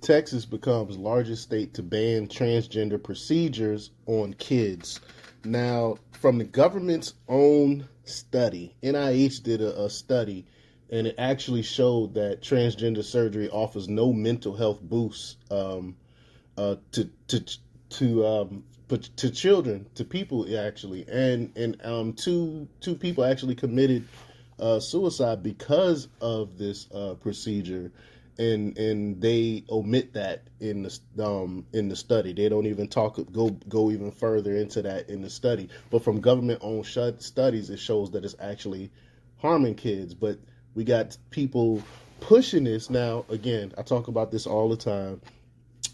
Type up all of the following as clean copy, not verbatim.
Texas becomes largest state to ban transgender procedures on kids. Now, from the government's own study, NIH did a study, and it actually showed that transgender surgery offers no mental health boosts to children, to people actually, and two people actually committed suicide because of this procedure, and they omit that in the study. They don't even go even further into that in the study. But from government owned studies, it shows that it's actually harming kids. But we got people pushing this now. Again, I talk about this all the time.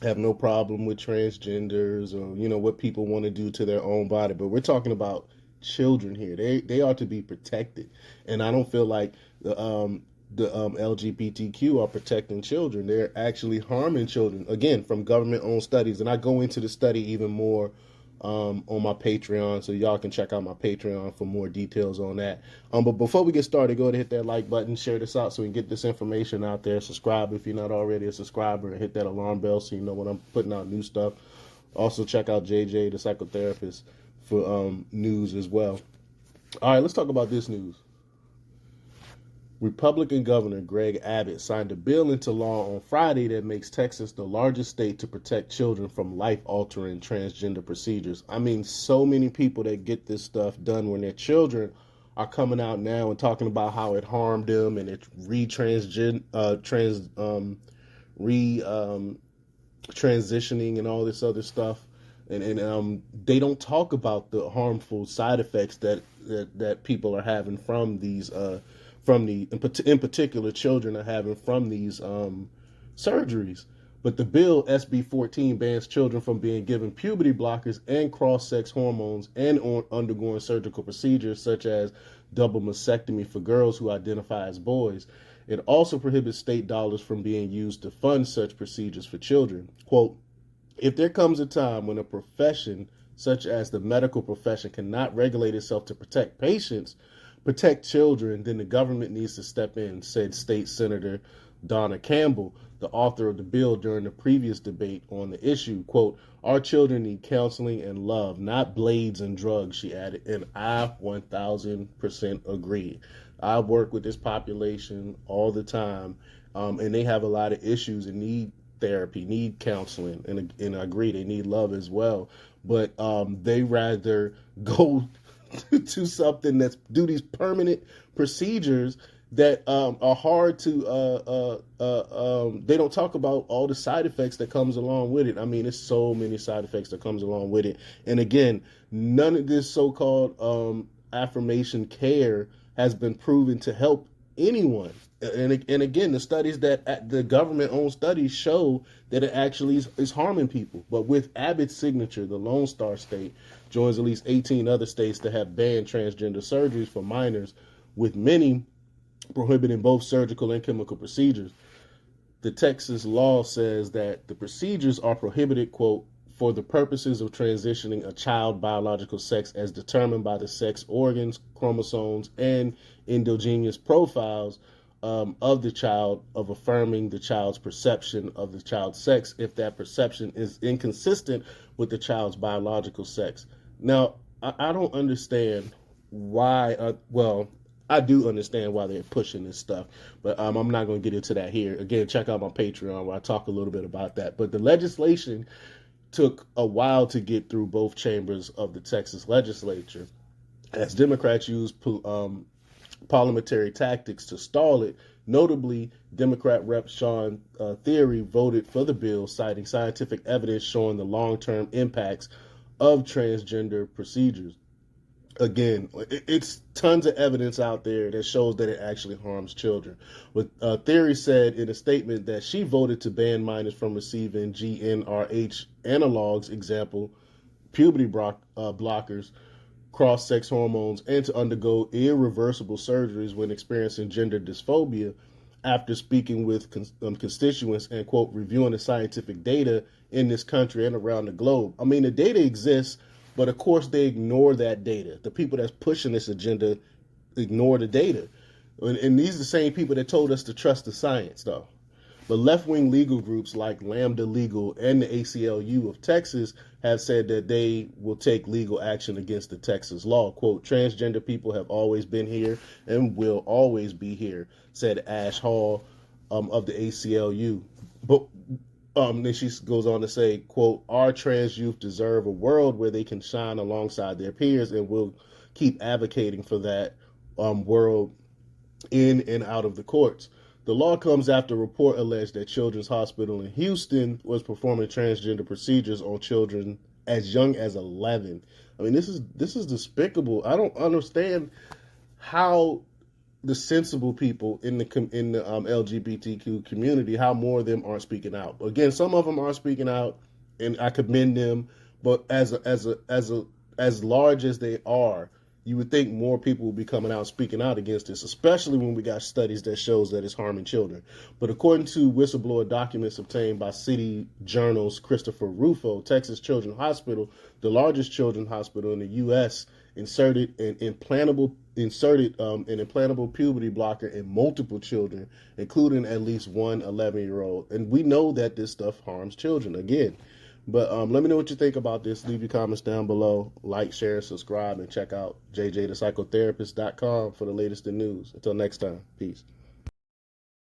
I have no problem with transgenders or what people want to do to their own body, but we're talking about children here. They are to be protected, and I don't feel like the LGBTQ are protecting children. They're actually harming children. Again, from government-owned studies, and I go into the study even more on my Patreon, so y'all can check out my Patreon for more details on that. But before we get started, go ahead and hit that like button, share this out so we can get this information out there. Subscribe if you're not already a subscriber, and hit that alarm bell so you know when I'm putting out new stuff. Also, check out JJ, the psychotherapist, for news as well. All right, let's talk about this news. Republican Governor Greg Abbott signed a bill into law on Friday that makes Texas the largest state to protect children from life-altering transgender procedures. I mean, so many people that get this stuff done when they're children are coming out now and talking about how it harmed them and it transitioning and all this other stuff. And they don't talk about the harmful side effects that people are having from these in particular children are having from these surgeries. But the bill, SB 14, bans children from being given puberty blockers and cross-sex hormones and undergoing surgical procedures such as double mastectomy for girls who identify as boys. It also prohibits state dollars from being used to fund such procedures for children. Quote, if there comes a time when a profession such as the medical profession cannot regulate itself to protect children, then the government needs to step in, said State Senator Donna Campbell, the author of the bill, during the previous debate on the issue. Quote, our children need counseling and love, not blades and drugs, she added, and I 1,000% agree. I work with this population all the time, and they have a lot of issues and need therapy, need counseling, and I agree, they need love as well. But they rather go to something do these permanent procedures that are hard to they don't talk about all the side effects that comes along with it. I mean, there's so many side effects that comes along with it. And again, none of this so-called affirmation care has been proven to help anyone. And again, the studies that the government-owned studies show that it actually is harming people. But with Abbott's signature, the Lone Star State joins at least 18 other states that have banned transgender surgeries for minors, with many prohibiting both surgical and chemical procedures. The Texas law says that the procedures are prohibited, quote, for the purposes of transitioning a child's biological sex as determined by the sex organs, chromosomes, and endogenous profiles of the child, of affirming the child's perception of the child's sex if that perception is inconsistent with the child's biological sex. Now, I don't understand why, I do understand why they're pushing this stuff, but I'm not going to get into that here. Again, check out my Patreon where I talk a little bit about that. But the legislation took a while to get through both chambers of the Texas legislature, as Democrats used parliamentary tactics to stall it. Notably, Democrat Rep. Sean Theory voted for the bill, citing scientific evidence showing the long-term impacts of transgender procedures. Again, it's tons of evidence out there that shows that it actually harms children. But Theory said in a statement that she voted to ban minors from receiving GnRH analogs, example, puberty blockers, cross-sex hormones, and to undergo irreversible surgeries when experiencing gender dysphoria, after speaking with constituents and, quote, reviewing the scientific data in this country and around the globe. I mean, the data exists, but of course they ignore that data. The people that's pushing this agenda ignore the data. And these are the same people that told us to trust the science, though. But left-wing legal groups like Lambda Legal and the ACLU of Texas have said that they will take legal action against the Texas law. Quote, transgender people have always been here and will always be here, said Ash Hall of the ACLU. But then she goes on to say, quote, our trans youth deserve a world where they can shine alongside their peers, and we'll keep advocating for that world in and out of the courts. The law comes after a report alleged that Children's Hospital in Houston was performing transgender procedures on children as young as 11. I mean, this is despicable. I don't understand how the sensible people in the LGBTQ community, how more of them aren't speaking out. Again, some of them are speaking out, and I commend them. But as large as they are, you would think more people would be coming out speaking out against this, especially when we got studies that shows that it's harming children. But according to whistleblower documents obtained by City Journal's Christopher Rufo, Texas Children's Hospital, the largest children's hospital in the U.S., inserted an implantable puberty blocker in multiple children, including at least one 11-year-old. And we know that this stuff harms children, again. But let me know what you think about this. Leave your comments down below. Like, share, subscribe, and check out jjthepsychotherapist.com for the latest in news. Until next time, peace.